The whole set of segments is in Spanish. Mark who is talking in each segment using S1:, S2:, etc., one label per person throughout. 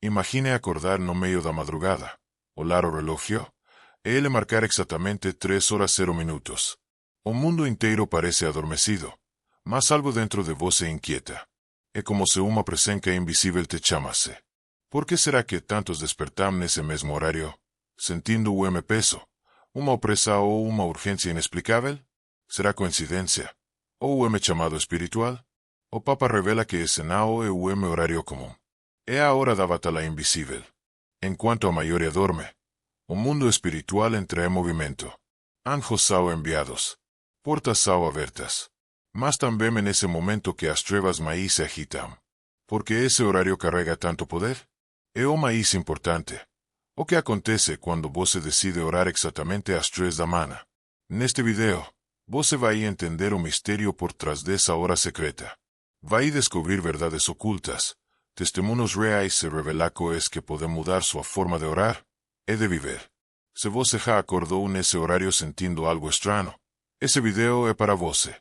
S1: Imagine acordar no meio da madrugada, olhar o relógio, e ele marcar exatamente 3 horas 0 minutos. O mundo inteiro parece adormecido, mas algo dentro de vos se inquieta. É como se uma presença invisível te chamasse. Por que será que tantos despertam nesse mesmo horário, sentindo o peso, uma opressa ou uma urgência inexplicável? Será coincidência? Ou o chamado espiritual? O Papa revela que esse não é o horário comum. É a hora da batalha invisível. Enquanto a maioria dorme, o mundo espiritual entra em movimento. Anjos são enviados. Portas são abertas. Mas também é nesse momento que as trevas mais se agitam. Porque esse horário carrega tanto poder? É o mais importante. O que acontece quando você decide orar exatamente às 3 da manhã? Neste vídeo, você vai entender o mistério por trás dessa hora secreta. Vai descobrir verdades ocultas, testemunhos reais e revelar coisas que podem mudar sua forma de orar e de viver. Se você já acordou nesse horário sentindo algo estranho, esse vídeo é para você.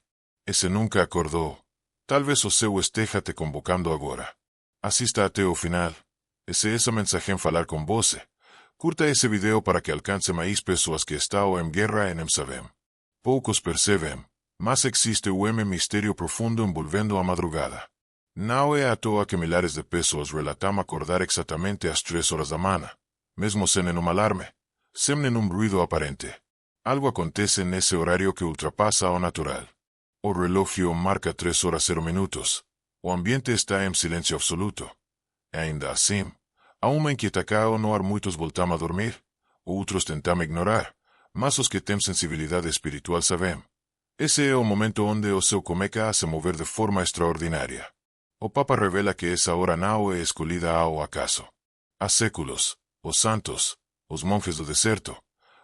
S1: E se nunca acordou, talvez o seu esteja te convocando agora. Assista até o final. E se essa mensagem falar com você, curta esse vídeo para que alcance mais pessoas que estão em guerra e não sabem. Poucos percebem, mas existe um mistério profundo envolvendo a madrugada. Não é à toa que milhares de pessoas relatam acordar exatamente às 3 horas da manhã, mesmo sem nenhum alarme, sem nenhum ruído aparente. Algo acontece nesse horário que ultrapassa o natural. O relógio marca 3 horas 0 minutos. O ambiente está em silêncio absoluto. E ainda assim, há uma inquieta ao não há muitos voltam a dormir, outros tentam ignorar, mas os que têm sensibilidade espiritual sabem. Esse é o momento onde o seu começa a se mover de forma extraordinária. O Papa revela que essa hora não é escolhida ao acaso. Há séculos, os santos, os monges do deserto,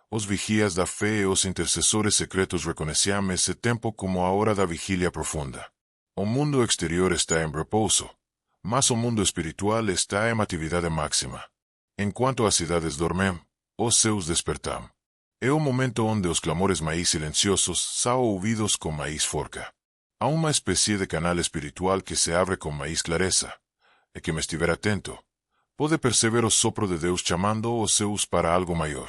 S1: os vigias da fé e os intercessores secretos reconheciam esse tempo como a hora da vigília profunda. O mundo exterior está em repouso, mas o mundo espiritual está em atividade máxima. Enquanto as cidades dormem, os seus despertam. É o momento onde os clamores mais silenciosos são ouvidos com mais força. Há uma espécie de canal espiritual que se abre com mais clareza, e que me estiver atento, pode perceber o sopro de Deus chamando os seus para algo maior.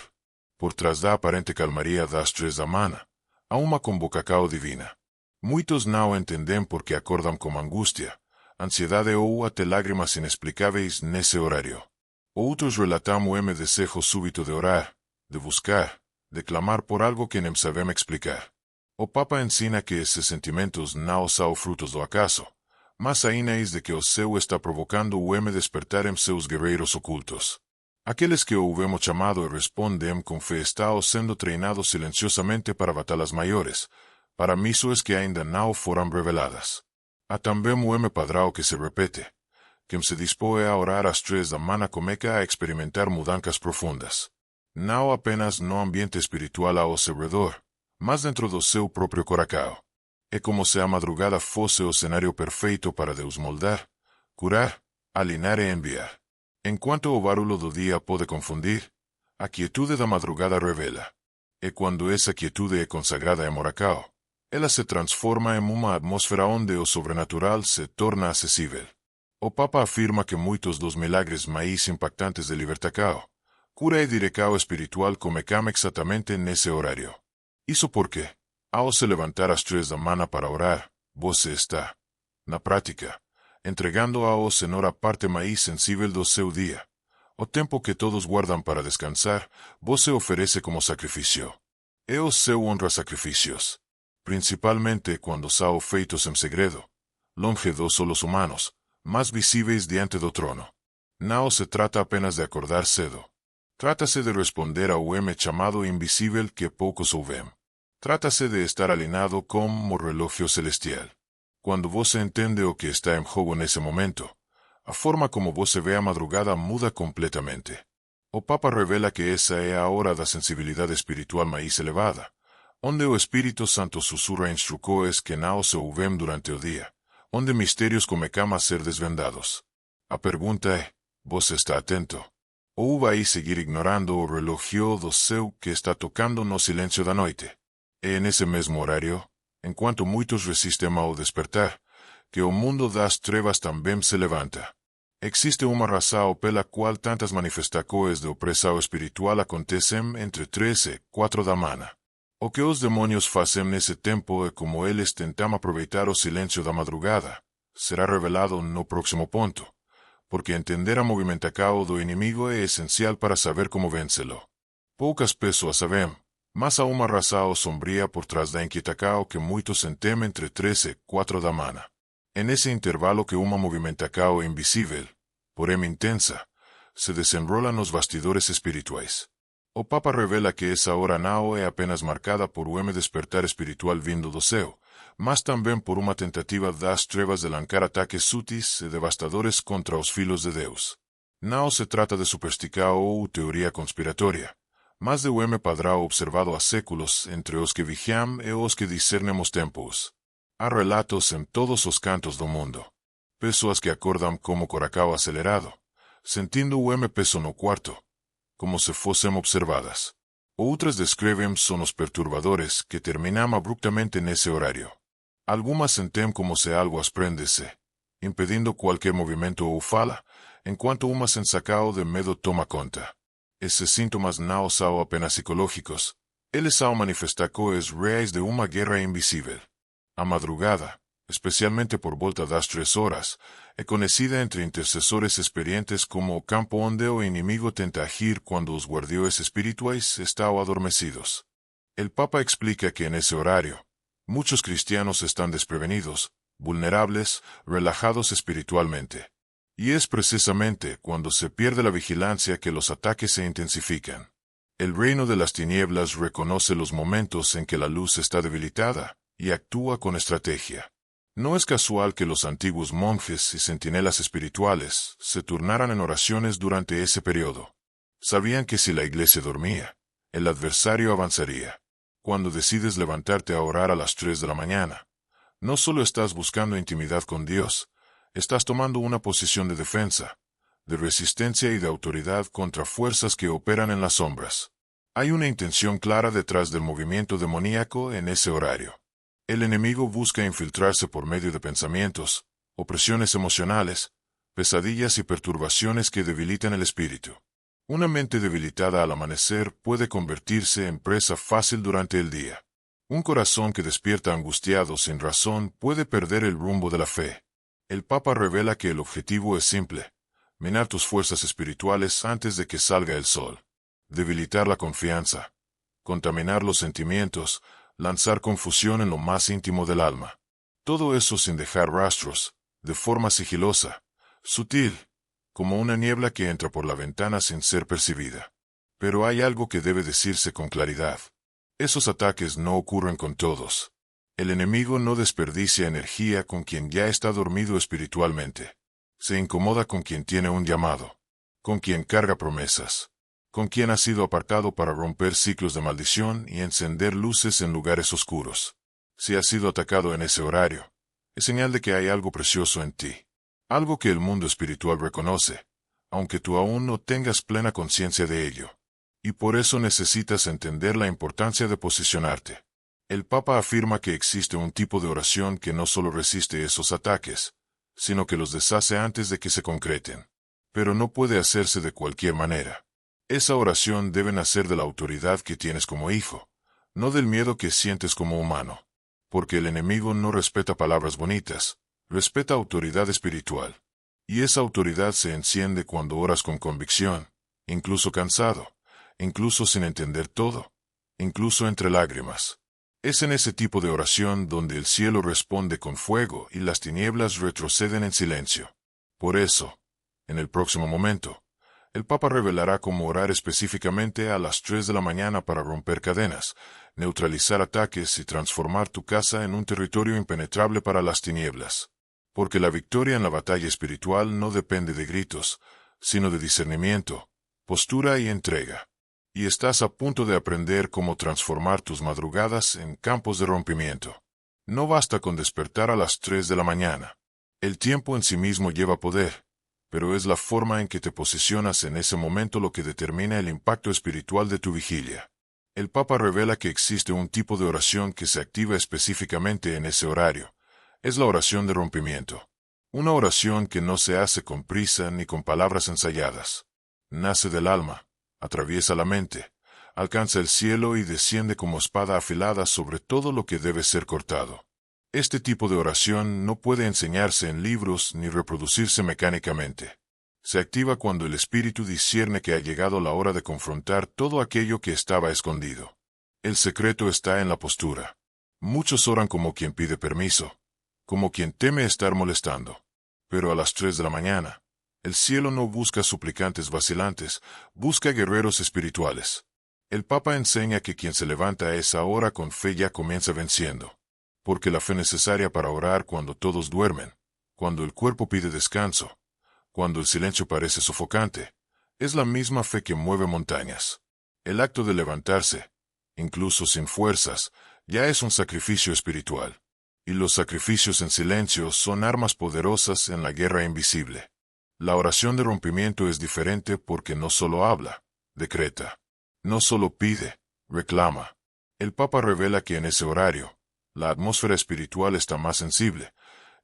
S1: Por trás da aparente calmaria das 3 da manhã, há uma convocação divina. Muitos não entendem porque acordam com angústia, ansiedade ou até lágrimas inexplicáveis nesse horário. Outros relatam o desejo súbito de orar, de buscar, de clamar por algo que nem sabem explicar. O Papa ensina que esses sentimentos não são frutos do acaso, mas sinais de que o céu está provocando o despertar em seus guerreiros ocultos. Aqueles que o hemos chamado e respondem com fé estão sendo treinados silenciosamente para batalhas maiores, para missões que ainda não foram reveladas. Há também o padrão que se repete. Quem se dispõe a orar às 3 da manhã começa a experimentar mudanças profundas. Não apenas no ambiente espiritual ao seu redor, mas dentro do seu próprio coração. É como se a madrugada fosse o cenário perfeito para Deus moldar, curar, alinhar e enviar. Enquanto o barulho do dia pode confundir, a quietude da madrugada revela. E quando essa quietude é consagrada em oração, ela se transforma em uma atmosfera onde o sobrenatural se torna acessível. O Papa afirma que muitos dos milagres mais impactantes de libertação, cura e direção espiritual começam exatamente nesse horário. Isso porque, ao se levantar às 3 da manhã para orar, você está, na prática, entregando ao Senhor a parte mais sensível do seu dia. O tempo que todos guardam para descansar, você oferece como sacrifício. É o seu honra sacrifícios, principalmente quando são feitos em segredo, longe dos olhos humanos, mas visíveis diante do trono. Não se trata apenas de acordar cedo. Trata-se de responder ao chamado invisível que poucos ouvem. Trata-se de estar alinhado com o relógio celestial. Quando você entende o que está em jogo nesse momento, a forma como você vê a madrugada muda completamente. O Papa revela que essa é a hora da sensibilidade espiritual mais elevada, onde o Espírito Santo sussurra instruções que não se ouvem durante o dia, onde mistérios começam a ser desvendados. A pergunta é, você está atento? Ou vai seguir ignorando o relógio do céu que está tocando no silêncio da noite? É nesse mesmo horário, enquanto muitos resistem ao despertar, que o mundo das trevas também se levanta. Existe uma razão pela qual tantas manifestações de opressão espiritual acontecem entre 3 e 4 da manhã. O que os demônios fazem nesse tempo e como eles tentam aproveitar o silêncio da madrugada será revelado no próximo ponto, porque entender a movimentação do inimigo é essencial para saber como vencê-lo. Poucas pessoas sabem, mas há uma razão sombria por trás da inquietação que muitos sentem entre 3 e 4 da manhã. É nesse intervalo que uma movimentação invisível, porém intensa, se desenrola nos bastidores espirituais. O Papa revela que essa hora não é apenas marcada por um despertar espiritual vindo do céu, mas também por uma tentativa das trevas de lançar ataques sutis e devastadores contra os filhos de Deus. Não se trata de superstição ou teoria conspiratória, mas de um padrão observado há séculos entre os que vigiam e os que discernem os tempos. Há relatos em todos os cantos do mundo. Pessoas que acordam como coração acelerado, sentindo o peso no quarto, como se fossem observadas. Outras descrevem sonos perturbadores que terminam abruptamente nesse horário. Algumas sentem como se algo as prende-se, impedindo qualquer movimento ou fala, enquanto uma sensação de medo toma conta. Esses sintomas não são apenas psicológicos, eles são manifestações reais de uma guerra invisível. A madrugada, especialmente por volta das 3 horas, é conhecida entre intercessores experientes como o campo onde o inimigo tenta agir quando os guardiões espirituais estão adormecidos. El Papa explica que nesse horário, muitos cristianos estão desprevenidos, vulnerables, relajados espiritualmente. Y es precisamente cuando se pierde la vigilancia que los ataques se intensifican. El reino de las tinieblas reconoce los momentos en que la luz está debilitada y actúa con estrategia. No es casual que los antiguos monjes y centinelas espirituales se turnaran en oraciones durante ese periodo. Sabían que si la iglesia dormía, el adversario avanzaría. Cuando decides levantarte a orar a las 3 de la mañana, no solo estás buscando intimidad con Dios, estás tomando una posición de defensa, de resistencia y de autoridad contra fuerzas que operan en las sombras. Hay una intención clara detrás del movimiento demoníaco en ese horario. El enemigo busca infiltrarse por medio de pensamientos, opresiones emocionales, pesadillas y perturbaciones que debilitan el espíritu. Una mente debilitada al amanecer puede convertirse en presa fácil durante el día. Un corazón que despierta angustiado sin razón puede perder el rumbo de la fe. El Papa revela que el objetivo es simple: minar tus fuerzas espirituales antes de que salga el sol, debilitar la confianza, contaminar los sentimientos, lanzar confusión en lo más íntimo del alma. Todo eso sin dejar rastros, de forma sigilosa, sutil, como una niebla que entra por la ventana sin ser percibida. Pero hay algo que debe decirse con claridad. Esos ataques no ocurren con todos. El enemigo no desperdicia energía con quien ya está dormido espiritualmente. Se incomoda con quien tiene un llamado, con quien carga promesas, con quien ha sido apartado para romper ciclos de maldición y encender luces en lugares oscuros. Si has sido atacado en ese horario, es señal de que hay algo precioso en ti, algo que el mundo espiritual reconoce, aunque tú aún no tengas plena conciencia de ello. Y por eso necesitas entender la importancia de posicionarte. El Papa afirma que existe un tipo de oración que no solo resiste esos ataques, sino que los deshace antes de que se concreten. Pero no puede hacerse de cualquier manera. Esa oración debe nacer de la autoridad que tienes como hijo, no del miedo que sientes como humano. Porque el enemigo no respeta palabras bonitas, respeta autoridad espiritual. Y esa autoridad se enciende cuando oras con convicción, incluso cansado, incluso sin entender todo, incluso entre lágrimas. Es en ese tipo de oración donde el cielo responde con fuego y las tinieblas retroceden en silencio. Por eso, en el próximo momento, el Papa revelará cómo orar específicamente a las 3 de la mañana para romper cadenas, neutralizar ataques y transformar tu casa en un territorio impenetrable para las tinieblas. Porque la victoria en la batalla espiritual no depende de gritos, sino de discernimiento, postura y entrega. Y estás a punto de aprender cómo transformar tus madrugadas en campos de rompimiento. No basta con despertar a las 3 de la mañana. El tiempo en sí mismo lleva poder, pero es la forma en que te posicionas en ese momento lo que determina el impacto espiritual de tu vigilia. El Papa revela que existe un tipo de oración que se activa específicamente en ese horario. Es la oración de rompimiento. Una oración que no se hace con prisa ni con palabras ensayadas. Nace del alma, atraviesa la mente, alcanza el cielo y desciende como espada afilada sobre todo lo que debe ser cortado. Este tipo de oración no puede enseñarse en libros ni reproducirse mecánicamente. Se activa cuando el espíritu discierne que ha llegado la hora de confrontar todo aquello que estaba escondido. El secreto está en la postura. Muchos oran como quien pide permiso, como quien teme estar molestando. Pero a las 3 de la mañana, el cielo no busca suplicantes vacilantes, busca guerreros espirituales. El Papa enseña que quien se levanta a esa hora con fe ya comienza venciendo. Porque la fe necesaria para orar cuando todos duermen, cuando el cuerpo pide descanso, cuando el silencio parece sofocante, es la misma fe que mueve montañas. El acto de levantarse, incluso sin fuerzas, ya es un sacrificio espiritual. Y los sacrificios en silencio son armas poderosas en la guerra invisible. La oración de rompimiento es diferente porque no solo habla, decreta. No solo pide, reclama. El Papa revela que en ese horario, la atmósfera espiritual está más sensible,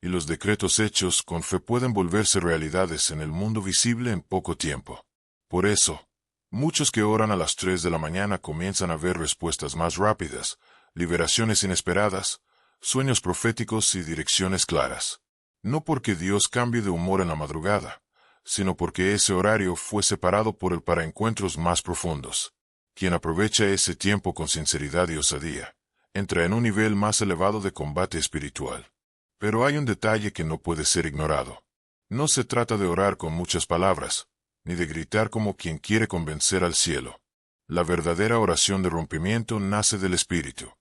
S1: y los decretos hechos con fe pueden volverse realidades en el mundo visible en poco tiempo. Por eso, muchos que oran a las 3 de la mañana comienzan a ver respuestas más rápidas, liberaciones inesperadas, sueños proféticos y direcciones claras. No porque Dios cambie de humor en la madrugada, sino porque ese horario fue separado por él para encuentros más profundos. Quien aprovecha ese tiempo con sinceridad y osadía, entra en un nivel más elevado de combate espiritual. Pero hay un detalle que no puede ser ignorado. No se trata de orar con muchas palabras, ni de gritar como quien quiere convencer al cielo. La verdadera oración de rompimiento nace del espíritu.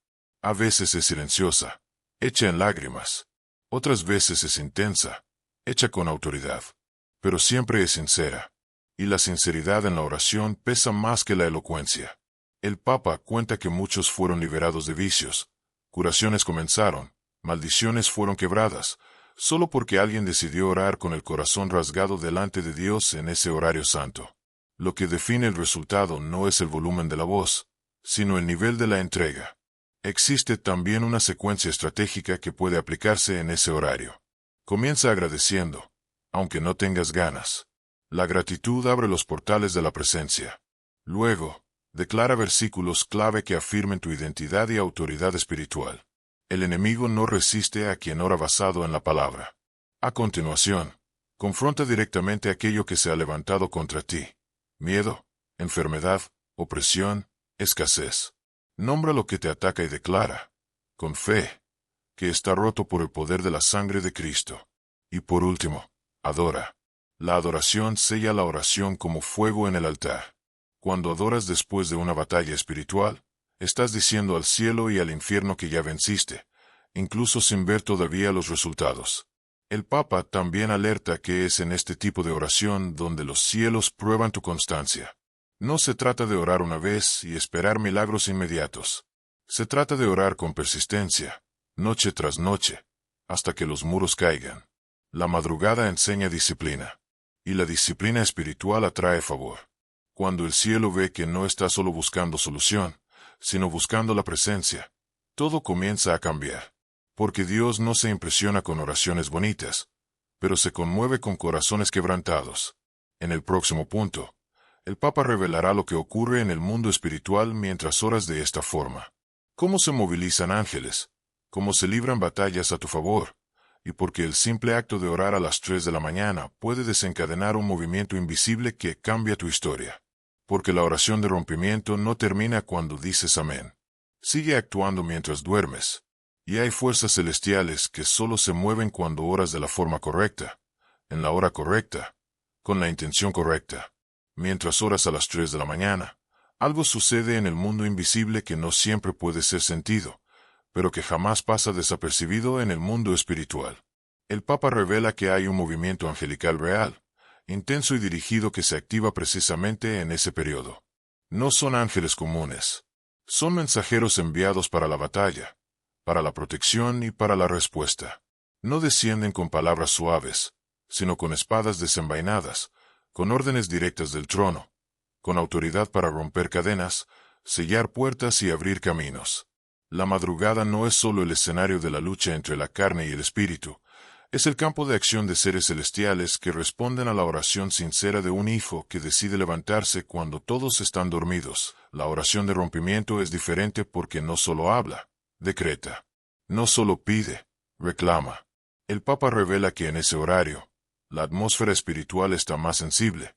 S1: A veces es silenciosa, hecha en lágrimas. Otras veces es intensa, hecha con autoridad. Pero siempre es sincera. Y la sinceridad en la oración pesa más que la elocuencia. El Papa cuenta que muchos fueron liberados de vicios, curaciones comenzaron, maldiciones fueron quebradas, solo porque alguien decidió orar con el corazón rasgado delante de Dios en ese horario santo. Lo que define el resultado no es el volumen de la voz, sino el nivel de la entrega. Existe también una secuencia estratégica que puede aplicarse en ese horario. Comienza agradeciendo, aunque no tengas ganas. La gratitud abre los portales de la presencia. Luego, declara versículos clave que afirmen tu identidad y autoridad espiritual. El enemigo no resiste a quien ora basado en la palabra. A continuación, confronta directamente aquello que se ha levantado contra ti. Miedo, enfermedad, opresión, escasez. Nombra lo que te ataca y declara, con fe, que está roto por el poder de la sangre de Cristo. Y por último, adora. La adoración sella la oración como fuego en el altar. Cuando adoras después de una batalla espiritual, estás diciendo al cielo y al infierno que ya venciste, incluso sin ver todavía los resultados. El Papa también alerta que es en este tipo de oración donde los cielos prueban tu constancia. No se trata de orar una vez y esperar milagros inmediatos. Se trata de orar con persistencia, noche tras noche, hasta que los muros caigan. La madrugada enseña disciplina. Y la disciplina espiritual atrae favor. Cuando el cielo ve que no está solo buscando solución, sino buscando la presencia, todo comienza a cambiar. Porque Dios no se impresiona con oraciones bonitas, pero se conmueve con corazones quebrantados. En el próximo punto, el Papa revelará lo que ocurre en el mundo espiritual mientras oras de esta forma. Cómo se movilizan ángeles, cómo se libran batallas a tu favor, y porque el simple acto de orar a las 3 de la mañana puede desencadenar un movimiento invisible que cambia tu historia. Porque la oración de rompimiento no termina cuando dices amén. Sigue actuando mientras duermes. Y hay fuerzas celestiales que solo se mueven cuando oras de la forma correcta, en la hora correcta, con la intención correcta. Mientras oras a las 3 de la mañana, algo sucede en el mundo invisible que no siempre puede ser sentido, pero que jamás pasa desapercibido en el mundo espiritual. El Papa revela que hay un movimiento angelical real, intenso y dirigido que se activa precisamente en ese periodo. No son ángeles comunes. Son mensajeros enviados para la batalla, para la protección y para la respuesta. No descienden con palabras suaves, sino con espadas desenvainadas, con órdenes directas del trono, con autoridad para romper cadenas, sellar puertas y abrir caminos. La madrugada no es solo el escenario de la lucha entre la carne y el espíritu, Es el campo de acción de seres celestiales que responden a la oración sincera de un hijo que decide levantarse cuando todos están dormidos. La oración de rompimiento es diferente porque no solo habla, decreta. No solo pide, reclama. El Papa revela que en ese horario, la atmósfera espiritual está más sensible,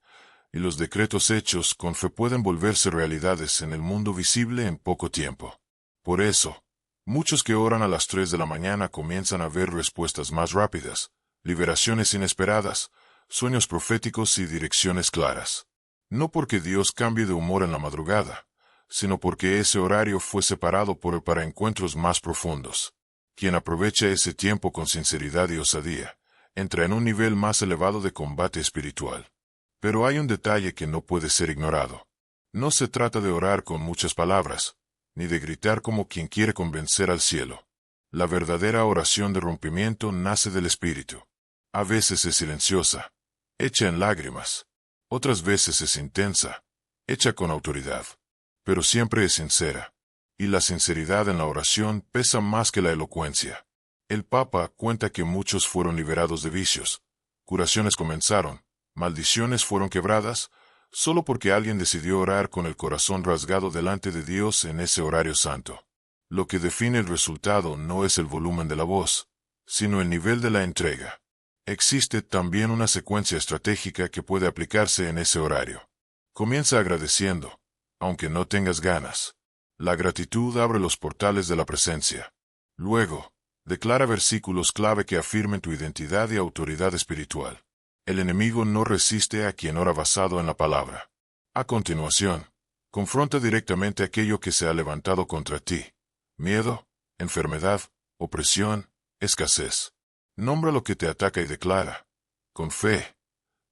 S1: y los decretos hechos con fe pueden volverse realidades en el mundo visible en poco tiempo. Por eso, muchos que oran a las 3 de la mañana comienzan a ver respuestas más rápidas, liberaciones inesperadas, sueños proféticos y direcciones claras. No porque Dios cambie de humor en la madrugada, sino porque ese horario fue separado por él para encuentros más profundos. Quien aprovecha ese tiempo con sinceridad y osadía, entra en un nivel más elevado de combate espiritual. Pero hay un detalle que no puede ser ignorado. No se trata de orar con muchas palabras, ni de gritar como quien quiere convencer al cielo. La verdadera oración de rompimiento nace del Espíritu. A veces es silenciosa, hecha en lágrimas. Otras veces es intensa, hecha con autoridad. Pero siempre es sincera. Y la sinceridad en la oración pesa más que la elocuencia. El Papa cuenta que muchos fueron liberados de vicios. Curaciones comenzaron, maldiciones fueron quebradas, solo porque alguien decidió orar con el corazón rasgado delante de Dios en ese horario santo. Lo que define el resultado no es el volumen de la voz, sino el nivel de la entrega. Existe también una secuencia estratégica que puede aplicarse en ese horario. Comienza agradeciendo, aunque no tengas ganas. La gratitud abre los portales de la presencia. Luego, declara versículos clave que afirmen tu identidad y autoridad espiritual. El enemigo no resiste a quien ora basado en la palabra. A continuación, confronta directamente aquello que se ha levantado contra ti. Miedo, enfermedad, opresión, escasez. Nombra lo que te ataca y declara, con fe,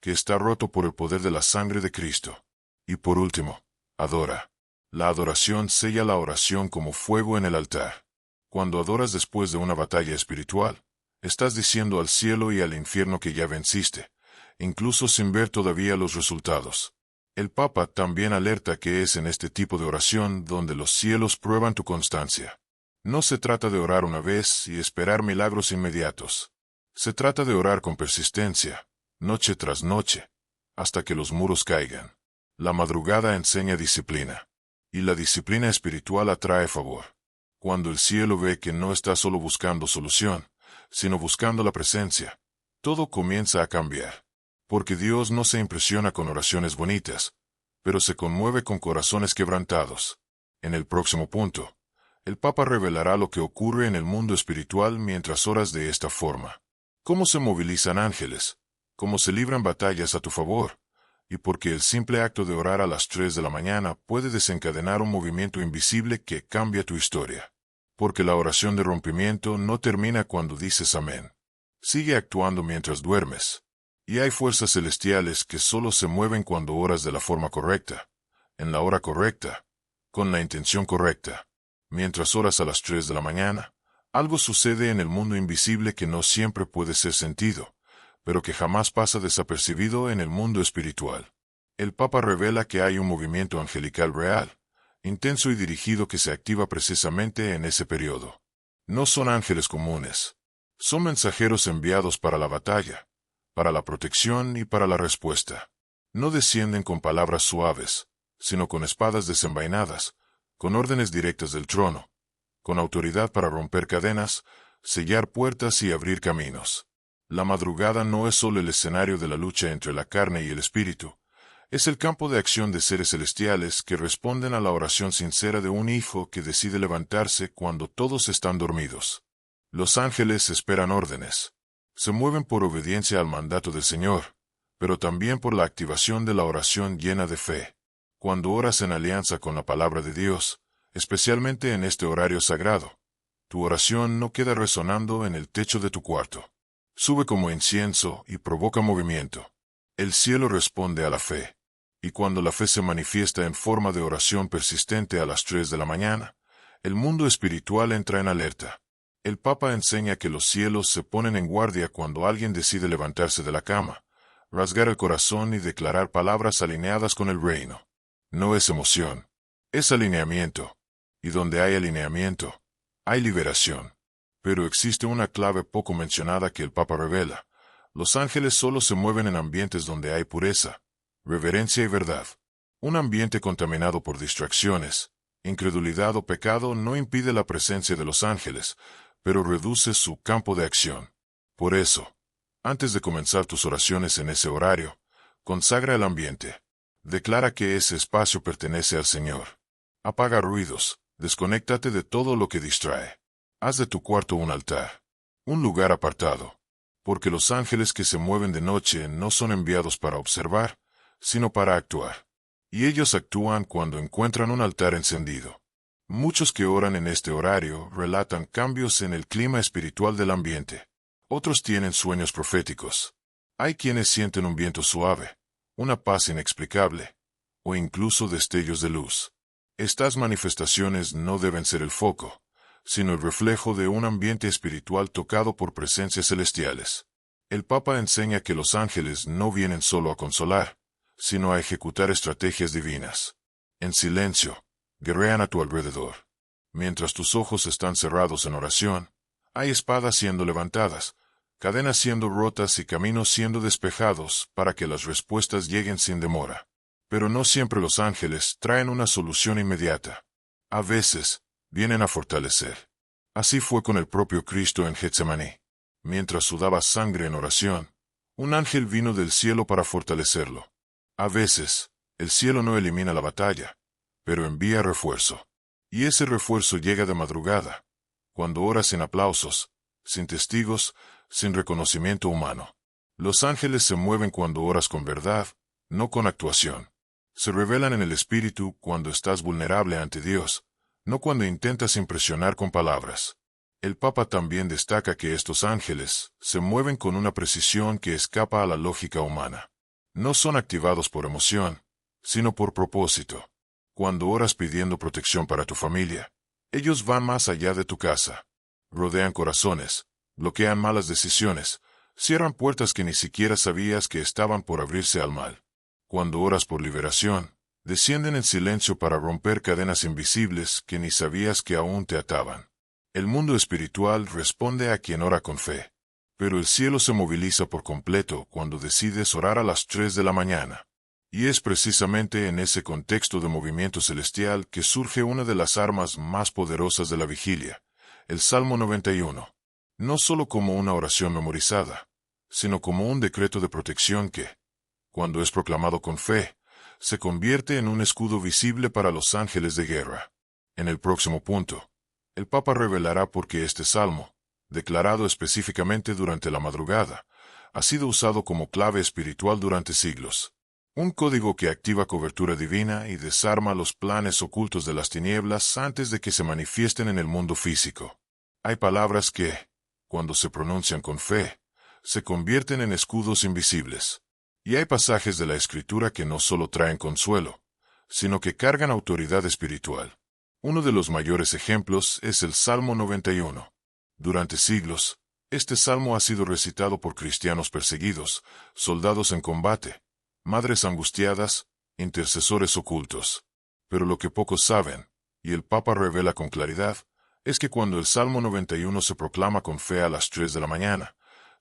S1: que está roto por el poder de la sangre de Cristo. Y por último, adora. La adoración sella la oración como fuego en el altar. Cuando adoras después de una batalla espiritual, estás diciendo al cielo y al infierno que ya venciste, incluso sin ver todavía los resultados. El Papa también alerta que es en este tipo de oración donde los cielos prueban tu constancia. No se trata de orar una vez y esperar milagros inmediatos. Se trata de orar con persistencia, noche tras noche, hasta que los muros caigan. La madrugada enseña disciplina. Y la disciplina espiritual atrae favor. Cuando el cielo ve que no está solo buscando solución, sino buscando la presencia, todo comienza a cambiar. Porque Dios no se impresiona con oraciones bonitas, pero se conmueve con corazones quebrantados. En el próximo punto, el Papa revelará lo que ocurre en el mundo espiritual mientras oras de esta forma. Cómo se movilizan ángeles, cómo se libran batallas a tu favor, y porque el simple acto de orar a las 3 de la mañana puede desencadenar un movimiento invisible que cambia tu historia. Porque la oración de rompimiento no termina cuando dices amén. Sigue actuando mientras duermes. Y hay fuerzas celestiales que solo se mueven cuando oras de la forma correcta, en la hora correcta, con la intención correcta. Mientras oras a las 3 de la mañana, algo sucede en el mundo invisible que no siempre puede ser sentido, pero que jamás pasa desapercibido en el mundo espiritual. El Papa revela que hay un movimiento angelical real, intenso y dirigido que se activa precisamente en ese periodo. No son ángeles comunes. Son mensajeros enviados para la batalla, para la protección y para la respuesta. No descienden con palabras suaves, sino con espadas desenvainadas, con órdenes directas del trono, con autoridad para romper cadenas, sellar puertas y abrir caminos. La madrugada no es solo el escenario de la lucha entre la carne y el espíritu, es el campo de acción de seres celestiales que responden a la oración sincera de un hijo que decide levantarse cuando todos están dormidos. Los ángeles esperan órdenes. Se mueven por obediencia al mandato del Señor, pero también por la activación de la oración llena de fe. Cuando oras en alianza con la palabra de Dios, especialmente en este horario sagrado, tu oración no queda resonando en el techo de tu cuarto. Sube como incienso y provoca movimiento. El cielo responde a la fe. Y cuando la fe se manifiesta en forma de oración persistente a las 3 de la mañana, el mundo espiritual entra en alerta. El Papa enseña que los cielos se ponen en guardia cuando alguien decide levantarse de la cama, rasgar el corazón y declarar palabras alineadas con el reino. No es emoción, es alineamiento. Y donde hay alineamiento, hay liberación. Pero existe una clave poco mencionada que el Papa revela. Los ángeles solo se mueven en ambientes donde hay pureza, reverencia y verdad. Un ambiente contaminado por distracciones, incredulidad o pecado no impide la presencia de los ángeles, pero reduce su campo de acción. Por eso, antes de comenzar tus oraciones en ese horario, consagra el ambiente. Declara que ese espacio pertenece al Señor. Apaga ruidos, desconéctate de todo lo que distrae. Haz de tu cuarto un altar, un lugar apartado, porque los ángeles que se mueven de noche no son enviados para observar, sino para actuar. Y ellos actúan cuando encuentran un altar encendido. Muchos que oran en este horario relatan cambios en el clima espiritual del ambiente. Otros tienen sueños proféticos. Hay quienes sienten un viento suave, una paz inexplicable, o incluso destellos de luz. Estas manifestaciones no deben ser el foco, sino el reflejo de un ambiente espiritual tocado por presencias celestiales. El Papa enseña que los ángeles no vienen solo a consolar, sino a ejecutar estrategias divinas. En silencio, guerrean a tu alrededor. Mientras tus ojos están cerrados en oración, hay espadas siendo levantadas, cadenas siendo rotas y caminos siendo despejados para que las respuestas lleguen sin demora. Pero no siempre los ángeles traen una solución inmediata. A veces, vienen a fortalecer. Así fue con el propio Cristo en Getsemaní. Mientras sudaba sangre en oración, un ángel vino del cielo para fortalecerlo. A veces, el cielo no elimina la batalla, pero envía refuerzo. Y ese refuerzo llega de madrugada, cuando oras sin aplausos, sin testigos, sin reconocimiento humano. Los ángeles se mueven cuando oras con verdad, no con actuación. Se revelan en el Espíritu cuando estás vulnerable ante Dios, no cuando intentas impresionar con palabras. El Papa también destaca que estos ángeles se mueven con una precisión que escapa a la lógica humana. No son activados por emoción, sino por propósito. Cuando oras pidiendo protección para tu familia, ellos van más allá de tu casa. Rodean corazones, bloquean malas decisiones, cierran puertas que ni siquiera sabías que estaban por abrirse al mal. Cuando oras por liberación, descienden en silencio para romper cadenas invisibles que ni sabías que aún te ataban. El mundo espiritual responde a quien ora con fe, pero el cielo se moviliza por completo cuando decides orar a las 3 de la mañana. Y es precisamente en ese contexto de movimiento celestial que surge una de las armas más poderosas de la vigilia, el Salmo 91. No solo como una oración memorizada, sino como un decreto de protección que, cuando es proclamado con fe, se convierte en un escudo visible para los ángeles de guerra. En el próximo punto, el Papa revelará por qué este salmo, declarado específicamente durante la madrugada, ha sido usado como clave espiritual durante siglos. Un código que activa cobertura divina y desarma los planes ocultos de las tinieblas antes de que se manifiesten en el mundo físico. Hay palabras que, cuando se pronuncian con fe, se convierten en escudos invisibles. Y hay pasajes de la Escritura que no solo traen consuelo, sino que cargan autoridad espiritual. Uno de los mayores ejemplos es el Salmo 91. Durante siglos, este salmo ha sido recitado por cristianos perseguidos, soldados en combate, madres angustiadas, intercesores ocultos. Pero lo que pocos saben, y el Papa revela con claridad, es que cuando el Salmo 91 se proclama con fe a las 3 de la mañana,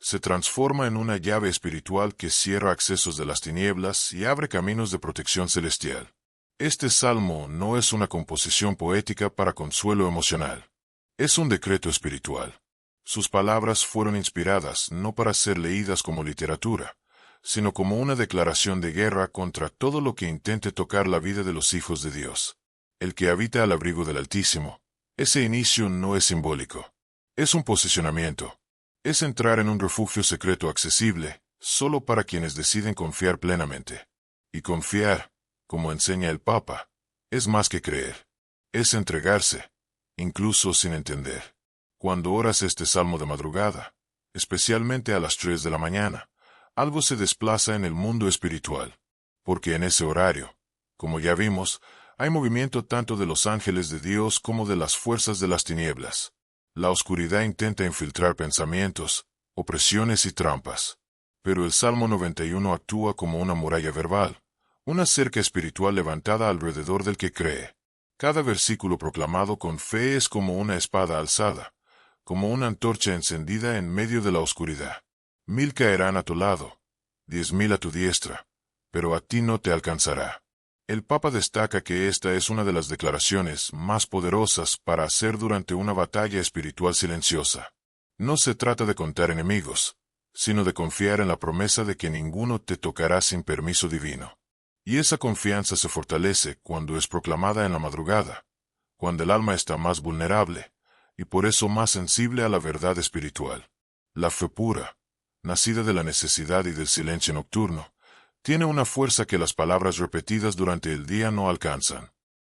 S1: se transforma en una llave espiritual que cierra accesos de las tinieblas y abre caminos de protección celestial. Este salmo no es una composición poética para consuelo emocional. Es un decreto espiritual. Sus palabras fueron inspiradas no para ser leídas como literatura, sino como una declaración de guerra contra todo lo que intente tocar la vida de los hijos de Dios. El que habita al abrigo del Altísimo. Ese inicio no es simbólico. Es un posicionamiento. Es entrar en un refugio secreto accesible, solo para quienes deciden confiar plenamente. Y confiar, como enseña el Papa, es más que creer. Es entregarse, incluso sin entender. Cuando oras este salmo de madrugada, especialmente a las 3 de la mañana, algo se desplaza en el mundo espiritual. Porque en ese horario, como ya vimos, hay movimiento tanto de los ángeles de Dios como de las fuerzas de las tinieblas. La oscuridad intenta infiltrar pensamientos, opresiones y trampas. Pero el Salmo 91 actúa como una muralla verbal, una cerca espiritual levantada alrededor del que cree. Cada versículo proclamado con fe es como una espada alzada, como una antorcha encendida en medio de la oscuridad. 1000 caerán a tu lado, 10.000 a tu diestra, pero a ti no te alcanzará. El Papa destaca que esta es una de las declaraciones más poderosas para hacer durante una batalla espiritual silenciosa. No se trata de contar enemigos, sino de confiar en la promesa de que ninguno te tocará sin permiso divino. Y esa confianza se fortalece cuando es proclamada en la madrugada, cuando el alma está más vulnerable, y por eso más sensible a la verdad espiritual. La fe pura, nacida de la necesidad y del silencio nocturno, tiene una fuerza que las palabras repetidas durante el día no alcanzan.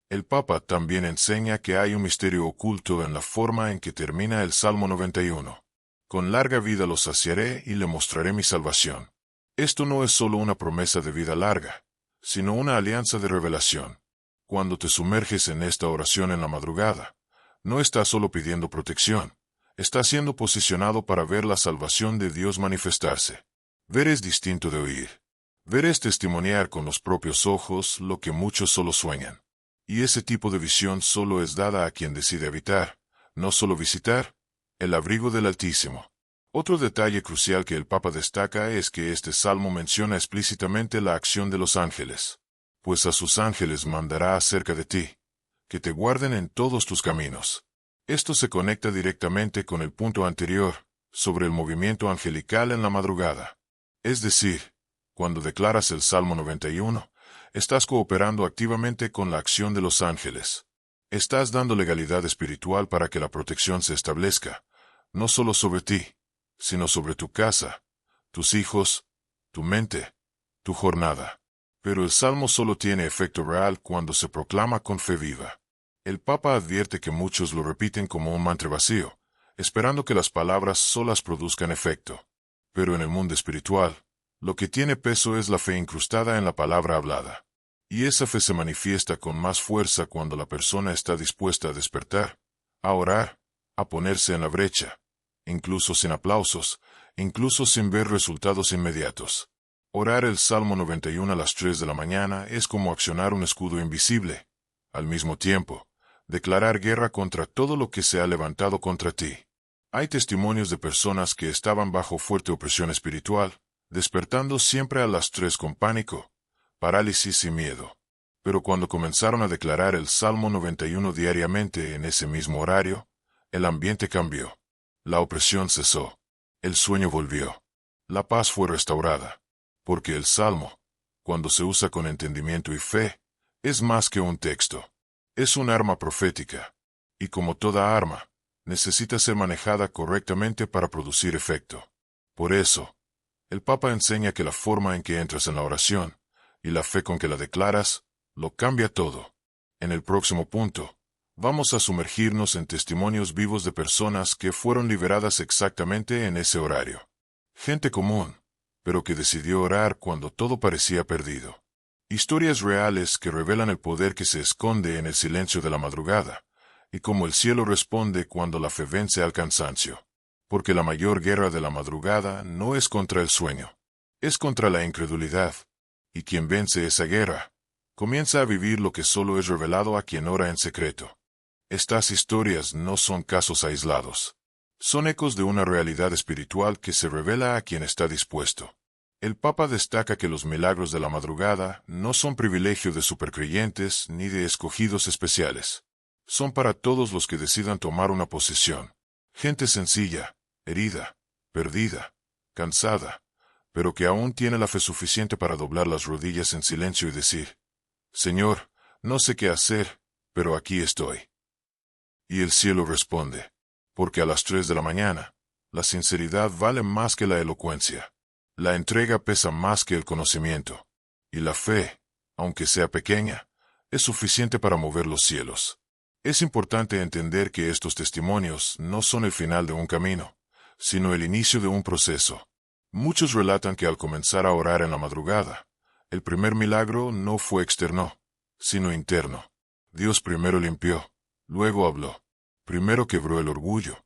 S1: El Papa también enseña que hay un misterio oculto en la forma en que termina el Salmo 91. Con larga vida lo saciaré y le mostraré mi salvación. Esto no es solo una promesa de vida larga, sino una alianza de revelación. Cuando te sumerges en esta oración en la madrugada, no estás solo pidiendo protección, estás siendo posicionado para ver la salvación de Dios manifestarse. Ver es distinto de oír. Ver es testimoniar con los propios ojos lo que muchos solo sueñan. Y ese tipo de visión solo es dada a quien decide habitar, no solo visitar, el abrigo del Altísimo. Otro detalle crucial que el Papa destaca es que este salmo menciona explícitamente la acción de los ángeles. Pues a sus ángeles mandará acerca de ti, que te guarden en todos tus caminos. Esto se conecta directamente con el punto anterior, sobre el movimiento angelical en la madrugada. Es decir, cuando declaras el Salmo 91, estás cooperando activamente con la acción de los ángeles. Estás dando legalidad espiritual para que la protección se establezca, no solo sobre ti, sino sobre tu casa, tus hijos, tu mente, tu jornada. Pero el Salmo solo tiene efecto real cuando se proclama con fe viva. El Papa advierte que muchos lo repiten como un mantra vacío, esperando que las palabras solas produzcan efecto. Pero en el mundo espiritual, lo que tiene peso es la fe incrustada en la palabra hablada. Y esa fe se manifiesta con más fuerza cuando la persona está dispuesta a despertar, a orar, a ponerse en la brecha, incluso sin aplausos, incluso sin ver resultados inmediatos. Orar el Salmo 91 a las 3 de la mañana es como accionar un escudo invisible. Al mismo tiempo, declarar guerra contra todo lo que se ha levantado contra ti. Hay testimonios de personas que estaban bajo fuerte opresión espiritual, despertando siempre a las 3 con pánico, parálisis y miedo. Pero cuando comenzaron a declarar el Salmo 91 diariamente en ese mismo horario, el ambiente cambió. La opresión cesó. El sueño volvió. La paz fue restaurada. Porque el Salmo, cuando se usa con entendimiento y fe, es más que un texto. Es un arma profética. Y como toda arma, necesita ser manejada correctamente para producir efecto. Por eso, el Papa enseña que la forma en que entras en la oración, y la fe con que la declaras, lo cambia todo. En el próximo punto, vamos a sumergirnos en testimonios vivos de personas que fueron liberadas exactamente en ese horario. Gente común, pero que decidió orar cuando todo parecía perdido. Historias reales que revelan el poder que se esconde en el silencio de la madrugada, y cómo el cielo responde cuando la fe vence al cansancio. Porque la mayor guerra de la madrugada no es contra el sueño, es contra la incredulidad. Y quien vence esa guerra, comienza a vivir lo que solo es revelado a quien ora en secreto. Estas historias no son casos aislados. Son ecos de una realidad espiritual que se revela a quien está dispuesto. El Papa destaca que los milagros de la madrugada no son privilegio de supercreyentes ni de escogidos especiales. Son para todos los que decidan tomar una posición. Gente sencilla, herida, perdida, cansada, pero que aún tiene la fe suficiente para doblar las rodillas en silencio y decir: Señor, no sé qué hacer, pero aquí estoy. Y el cielo responde, porque a las 3 de la mañana, la sinceridad vale más que la elocuencia. La entrega pesa más que el conocimiento. Y la fe, aunque sea pequeña, es suficiente para mover los cielos. Es importante entender que estos testimonios no son el final de un camino, sino el inicio de un proceso. Muchos relatan que al comenzar a orar en la madrugada, el primer milagro no fue externo, sino interno. Dios primero limpió, luego habló. Primero quebró el orgullo,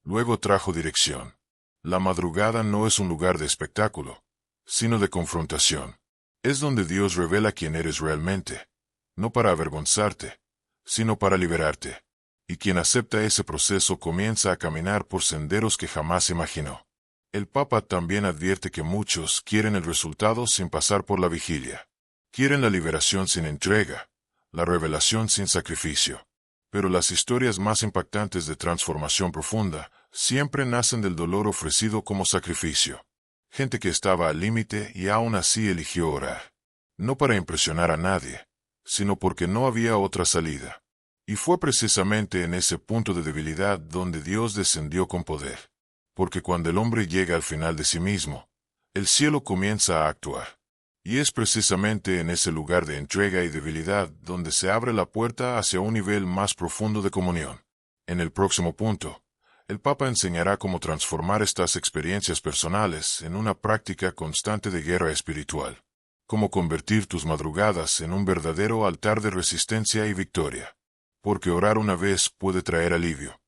S1: luego trajo dirección. La madrugada no es un lugar de espectáculo, sino de confrontación. Es donde Dios revela quién eres realmente, no para avergonzarte, sino para liberarte. Y quien acepta ese proceso comienza a caminar por senderos que jamás imaginó. El Papa también advierte que muchos quieren el resultado sin pasar por la vigilia. Quieren la liberación sin entrega, la revelación sin sacrificio. Pero las historias más impactantes de transformación profunda siempre nacen del dolor ofrecido como sacrificio. Gente que estaba al límite y aún así eligió orar. No para impresionar a nadie, sino porque no había otra salida. Y fue precisamente en ese punto de debilidad donde Dios descendió con poder. Porque cuando el hombre llega al final de sí mismo, el cielo comienza a actuar. Y es precisamente en ese lugar de entrega y debilidad donde se abre la puerta hacia un nivel más profundo de comunión. En el próximo punto, el Papa enseñará cómo transformar estas experiencias personales en una práctica constante de guerra espiritual. Cómo convertir tus madrugadas en un verdadero altar de resistencia y victoria. Porque orar una vez puede traer alivio,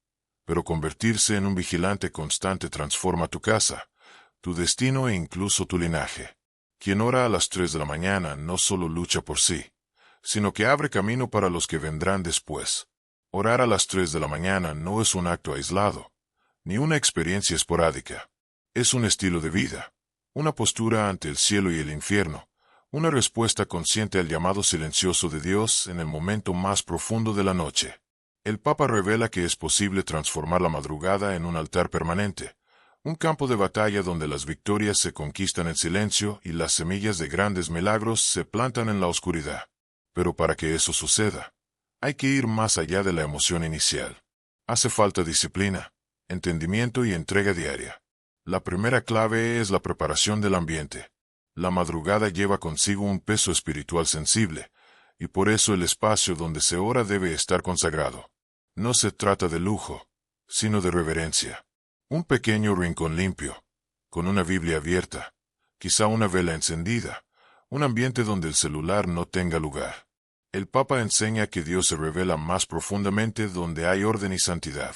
S1: pero convertirse en un vigilante constante transforma tu casa, tu destino e incluso tu linaje. Quien ora a las 3 de la mañana no solo lucha por sí, sino que abre camino para los que vendrán después. Orar a las 3 de la mañana no es un acto aislado, ni una experiencia esporádica. Es un estilo de vida, una postura ante el cielo y el infierno, una respuesta consciente al llamado silencioso de Dios en el momento más profundo de la noche. El Papa revela que es posible transformar la madrugada en un altar permanente, un campo de batalla donde las victorias se conquistan en silencio y las semillas de grandes milagros se plantan en la oscuridad. Pero para que eso suceda, hay que ir más allá de la emoción inicial. Hace falta disciplina, entendimiento y entrega diaria. La primera clave es la preparación del ambiente. La madrugada lleva consigo un peso espiritual sensible, y por eso el espacio donde se ora debe estar consagrado. No se trata de lujo, sino de reverencia. Un pequeño rincón limpio, con una Biblia abierta, quizá una vela encendida, un ambiente donde el celular no tenga lugar. El Papa enseña que Dios se revela más profundamente donde hay orden y santidad.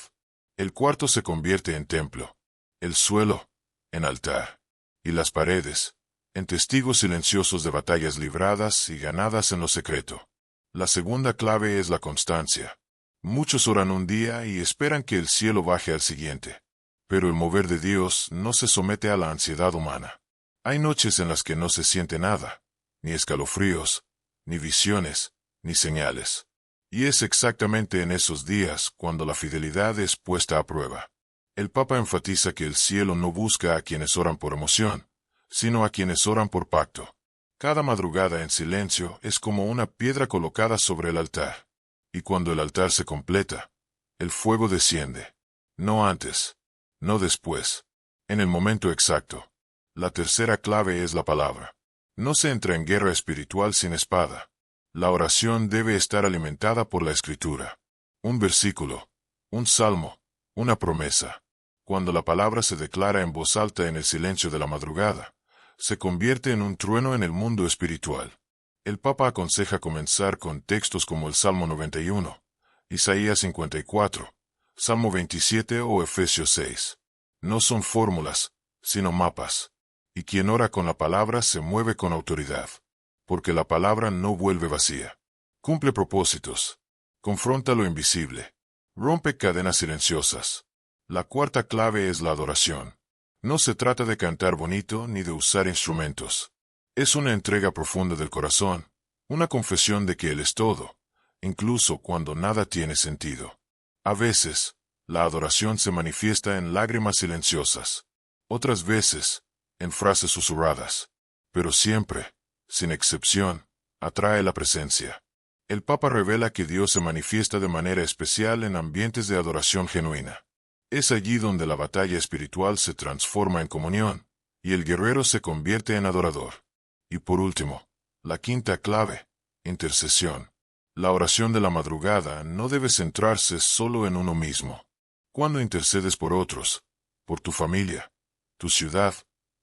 S1: El cuarto se convierte en templo, el suelo, en altar, y las paredes, en testigos silenciosos de batallas libradas y ganadas en lo secreto. La segunda clave es la constancia. Muchos oran un día y esperan que el cielo baje al siguiente. Pero el mover de Dios no se somete a la ansiedad humana. Hay noches en las que no se siente nada, ni escalofríos, ni visiones, ni señales. Y es exactamente en esos días cuando la fidelidad es puesta a prueba. El Papa enfatiza que el cielo no busca a quienes oran por emoción, sino a quienes oran por pacto. Cada madrugada en silencio es como una piedra colocada sobre el altar. Y cuando el altar se completa, el fuego desciende. No antes. No después. En el momento exacto. La tercera clave es la palabra. No se entra en guerra espiritual sin espada. La oración debe estar alimentada por la Escritura. Un versículo, un salmo, una promesa. Cuando la palabra se declara en voz alta en el silencio de la madrugada, se convierte en un trueno en el mundo espiritual. El Papa aconseja comenzar con textos como el Salmo 91, Isaías 54, Salmo 27 o Efesios 6. No son fórmulas, sino mapas. Y quien ora con la palabra se mueve con autoridad. Porque la palabra no vuelve vacía. Cumple propósitos. Confronta lo invisible. Rompe cadenas silenciosas. La cuarta clave es la adoración. No se trata de cantar bonito ni de usar instrumentos. Es una entrega profunda del corazón, una confesión de que Él es todo, incluso cuando nada tiene sentido. A veces, la adoración se manifiesta en lágrimas silenciosas. Otras veces, en frases susurradas. Pero siempre, sin excepción, atrae la presencia. El Papa revela que Dios se manifiesta de manera especial en ambientes de adoración genuina. Es allí donde la batalla espiritual se transforma en comunión, y el guerrero se convierte en adorador. Y por último, la quinta clave, intercesión. La oración de la madrugada no debe centrarse solo en uno mismo. Cuando intercedes por otros, por tu familia, tu ciudad,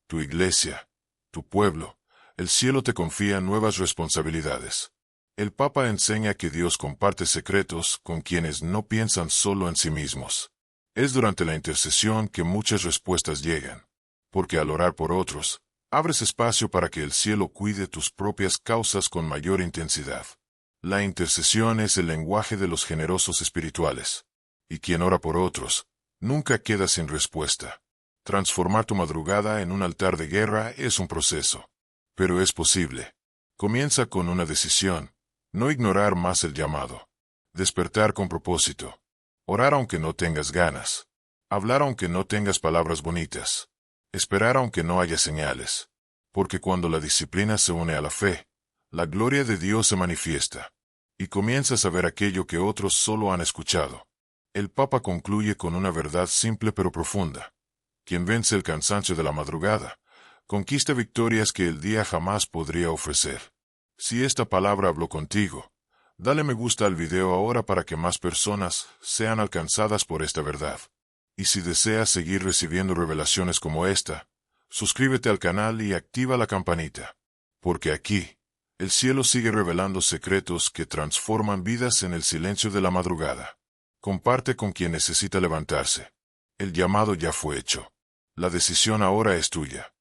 S1: tu iglesia, tu pueblo, el cielo te confía nuevas responsabilidades. El Papa enseña que Dios comparte secretos con quienes no piensan solo en sí mismos. Es durante la intercesión que muchas respuestas llegan, porque al orar por otros, abres espacio para que el cielo cuide tus propias causas con mayor intensidad. La intercesión es el lenguaje de los generosos espirituales. Y quien ora por otros, nunca queda sin respuesta. Transformar tu madrugada en un altar de guerra es un proceso. Pero es posible. Comienza con una decisión. No ignorar más el llamado. Despertar con propósito. Orar aunque no tengas ganas. Hablar aunque no tengas palabras bonitas. Esperar aunque no haya señales. Porque cuando la disciplina se une a la fe, la gloria de Dios se manifiesta. Y comienzas a ver aquello que otros solo han escuchado. El Papa concluye con una verdad simple pero profunda. Quien vence el cansancio de la madrugada, conquista victorias que el día jamás podría ofrecer. Si esta palabra habló contigo, dale me gusta al video ahora para que más personas sean alcanzadas por esta verdad. Y si deseas seguir recibiendo revelaciones como esta, suscríbete al canal y activa la campanita. Porque aquí, el cielo sigue revelando secretos que transforman vidas en el silencio de la madrugada. Comparte con quien necesita levantarse. El llamado ya fue hecho. La decisión ahora es tuya.